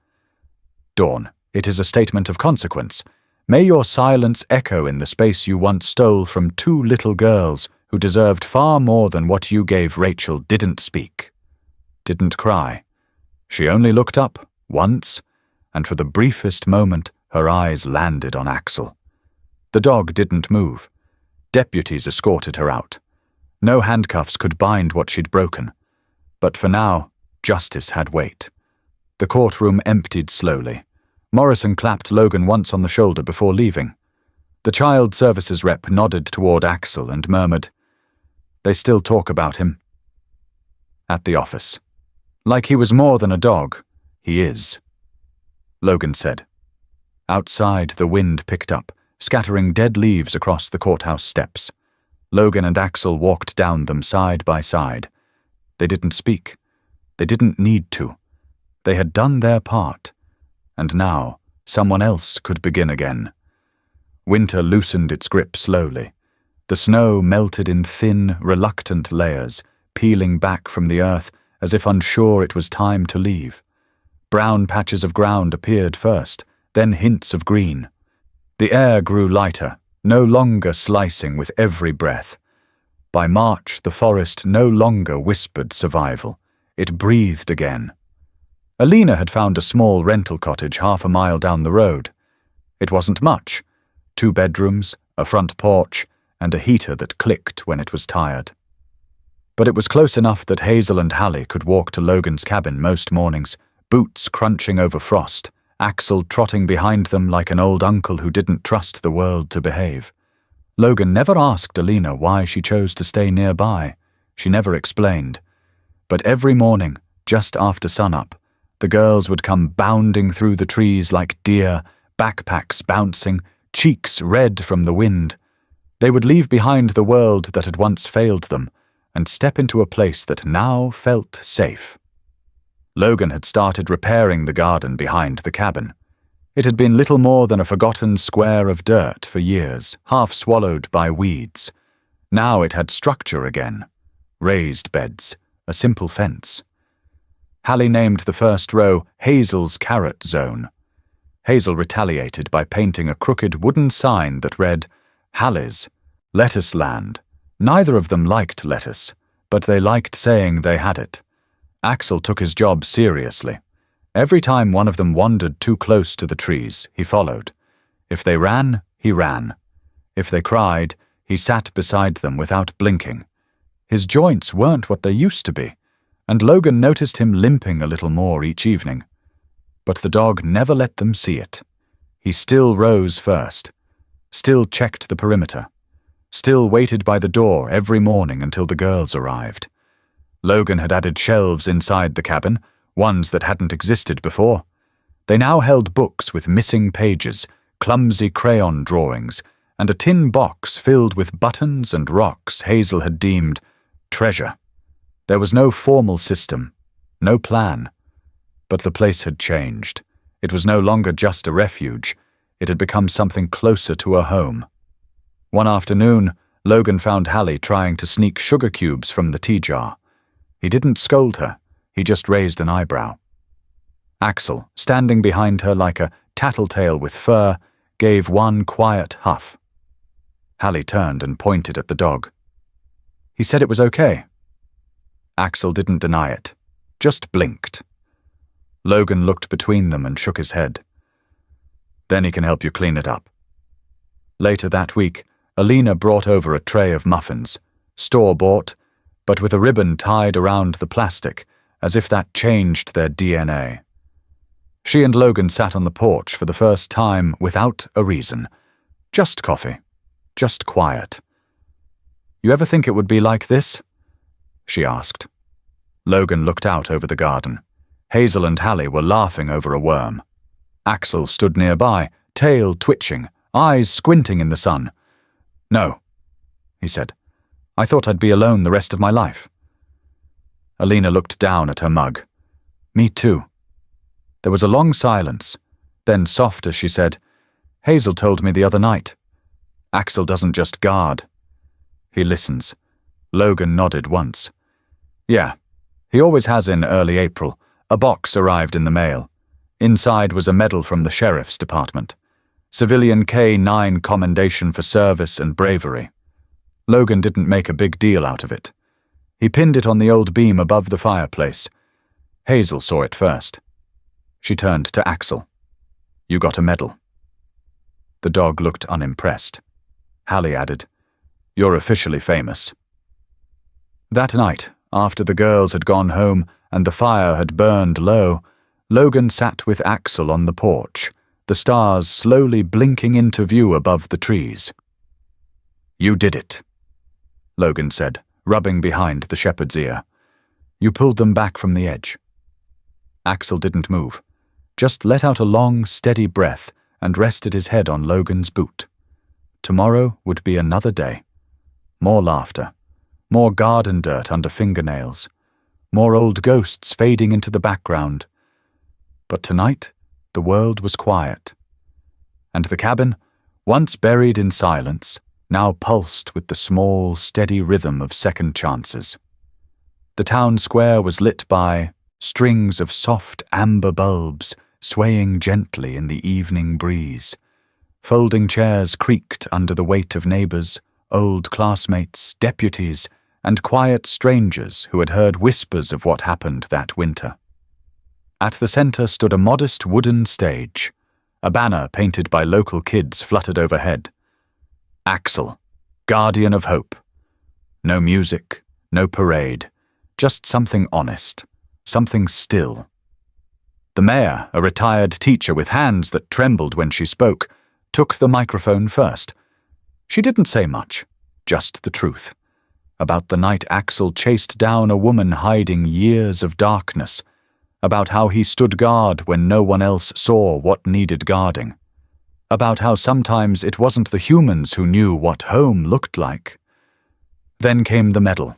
Dawn. It is a statement of consequence. May your silence echo in the space you once stole from 2 little girls who deserved far more than what you gave." Rachel didn't speak, didn't cry. She only looked up, once, and for the briefest moment her eyes landed on Axel. The dog didn't move. Deputies escorted her out. No handcuffs could bind what she'd broken. But for now, justice had weight. The courtroom emptied slowly. Morrison clapped Logan once on the shoulder before leaving. The child services rep nodded toward Axel and murmured, "They still talk about him." At the office. "Like he was more than a dog. He is," Logan said. Outside, the wind picked up, scattering dead leaves across the courthouse steps. Logan and Axel walked down them side by side. They didn't speak. They didn't need to. They had done their part. And now, someone else could begin again. Winter loosened its grip slowly. The snow melted in thin, reluctant layers, peeling back from the earth as if unsure it was time to leave. Brown patches of ground appeared first, then hints of green. The air grew lighter, no longer slicing with every breath. By March, the forest no longer whispered survival. It breathed again. Alina had found a small rental cottage half a mile down the road. It wasn't much. 2 bedrooms, a front porch, and a heater that clicked when it was tired. But it was close enough that Hazel and Hallie could walk to Logan's cabin most mornings, boots crunching over frost, Axel trotting behind them like an old uncle who didn't trust the world to behave. Logan never asked Alina why she chose to stay nearby. She never explained. But every morning, just after sunup, the girls would come bounding through the trees like deer, backpacks bouncing, cheeks red from the wind. They would leave behind the world that had once failed them and step into a place that now felt safe. Logan had started repairing the garden behind the cabin. It had been little more than a forgotten square of dirt for years, half swallowed by weeds. Now it had structure again. Raised beds, a simple fence. Hallie named the first row Hazel's Carrot Zone. Hazel retaliated by painting a crooked wooden sign that read, Hallie's, Lettuce Land. Neither of them liked lettuce, but they liked saying they had it. Axel took his job seriously. Every time one of them wandered too close to the trees, he followed. If they ran, he ran. If they cried, he sat beside them without blinking. His joints weren't what they used to be, and Logan noticed him limping a little more each evening. But the dog never let them see it. He still rose first, still checked the perimeter, still waited by the door every morning until the girls arrived. Logan had added shelves inside the cabin, ones that hadn't existed before. They now held books with missing pages, clumsy crayon drawings, and a tin box filled with buttons and rocks Hazel had deemed treasure. There was no formal system, no plan. But the place had changed. It was no longer just a refuge. It had become something closer to a home. One afternoon, Logan found Hallie trying to sneak sugar cubes from the tea jar. He didn't scold her. He just raised an eyebrow. Axel, standing behind her like a tattletale with fur, gave one quiet huff. Hallie turned and pointed at the dog. He said it was okay. Axel didn't deny it, just blinked. Logan looked between them and shook his head. Then he can help you clean it up. Later that week, Alina brought over a tray of muffins, store-bought, but with a ribbon tied around the plastic, as if that changed their DNA. She and Logan sat on the porch for the first time without a reason. Just coffee. Just quiet. You ever think it would be like this? She asked. Logan looked out over the garden. Hazel and Hallie were laughing over a worm. Axel stood nearby, tail twitching, eyes squinting in the sun. No, he said. I thought I'd be alone the rest of my life. Alina looked down at her mug. Me too. There was a long silence. Then, soft as she said, Hazel told me the other night. Axel doesn't just guard. He listens. Logan nodded once. Yeah, he always has in early April. A box arrived in the mail. Inside was a medal from the sheriff's department. Civilian K-9 commendation for service and bravery. Logan didn't make a big deal out of it. He pinned it on the old beam above the fireplace. Hazel saw it first. She turned to Axel. You got a medal. The dog looked unimpressed. Hallie added, You're officially famous. That night, after the girls had gone home and the fire had burned low, Logan sat with Axel on the porch, the stars slowly blinking into view above the trees. You did it, Logan said, rubbing behind the shepherd's ear. You pulled them back from the edge. Axel didn't move, just let out a long, steady breath and rested his head on Logan's boot. Tomorrow would be another day. More laughter, more garden dirt under fingernails, more old ghosts fading into the background. But tonight, the world was quiet. And the cabin, once buried in silence, now pulsed with the small, steady rhythm of second chances. The town square was lit by strings of soft amber bulbs swaying gently in the evening breeze. Folding chairs creaked under the weight of neighbors, old classmates, deputies, and quiet strangers who had heard whispers of what happened that winter. At the center stood a modest wooden stage. A banner painted by local kids fluttered overhead. Axel, guardian of hope. No music, no parade, just something honest, something still. The mayor, a retired teacher with hands that trembled when she spoke, took the microphone first. She didn't say much, just the truth. About the night Axel chased down a woman hiding years of darkness. About how he stood guard when no one else saw what needed guarding. About how sometimes it wasn't the humans who knew what home looked like. Then came the medal.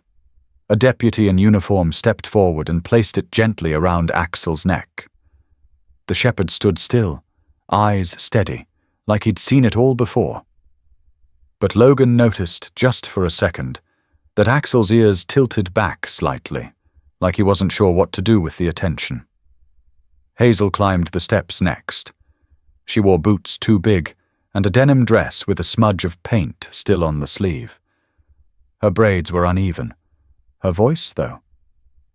A deputy in uniform stepped forward and placed it gently around Axel's neck. The shepherd stood still, eyes steady, like he'd seen it all before. But Logan noticed, just for a second, that Axel's ears tilted back slightly, like he wasn't sure what to do with the attention. Hazel climbed the steps next. She wore boots too big and a denim dress with a smudge of paint still on the sleeve. Her braids were uneven. Her voice, though,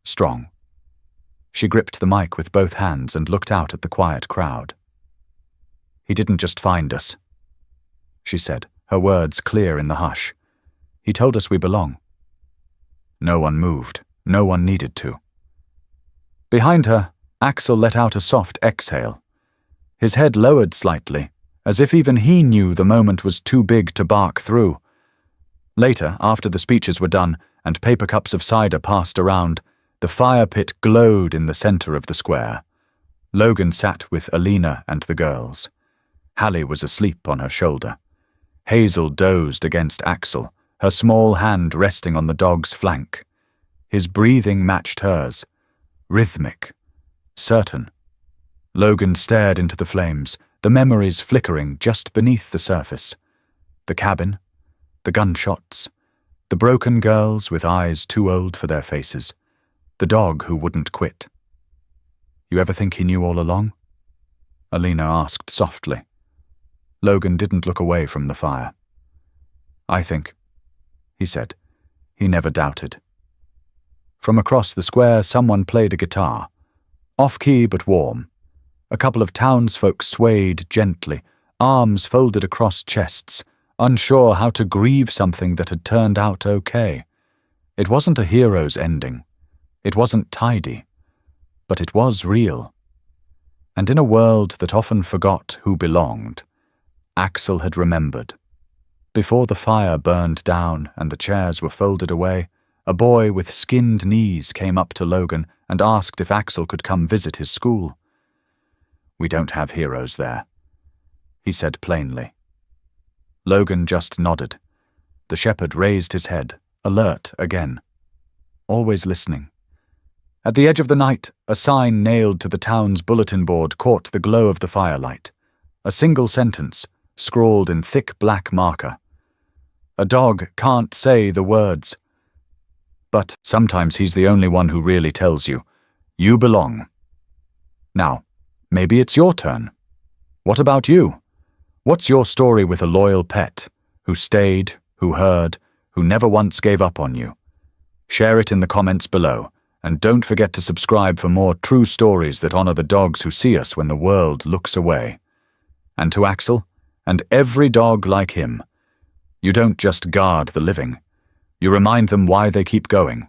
strong. She gripped the mic with both hands and looked out at the quiet crowd. "He didn't just find us," she said, her words clear in the hush. "He told us we belong." No one moved. No one needed to. Behind her, Axel let out a soft exhale. His head lowered slightly, as if even he knew the moment was too big to bark through. Later, after the speeches were done and paper cups of cider passed around, the fire pit glowed in the center of the square. Logan sat with Alina and the girls. Hallie was asleep on her shoulder. Hazel dozed against Axel, her small hand resting on the dog's flank. His breathing matched hers, rhythmic, certain. Logan stared into the flames, the memories flickering just beneath the surface. The cabin, the gunshots, the broken girls with eyes too old for their faces, the dog who wouldn't quit. "You ever think he knew all along?" Alina asked softly. Logan didn't look away from the fire. "I think," he said. He never doubted. From across the square, someone played a guitar. Off-key but warm. A couple of townsfolk swayed gently, arms folded across chests, unsure how to grieve something that had turned out okay. It wasn't a hero's ending. It wasn't tidy. But it was real. And in a world that often forgot who belonged, Axel had remembered. Before the fire burned down and the chairs were folded away, a boy with skinned knees came up to Logan and asked if Axel could come visit his school. "We don't have heroes there," he said plainly. Logan just nodded. The shepherd raised his head, alert again. Always listening. At the edge of the night, a sign nailed to the town's bulletin board caught the glow of the firelight. A single sentence, scrawled in thick black marker. "A dog can't say the words. But sometimes he's the only one who really tells you, you belong." Now, maybe it's your turn. What about you? What's your story with a loyal pet, who stayed, who heard, who never once gave up on you? Share it in the comments below, and don't forget to subscribe for more true stories that honor the dogs who see us when the world looks away. And to Axel, and every dog like him, you don't just guard the living. You remind them why they keep going.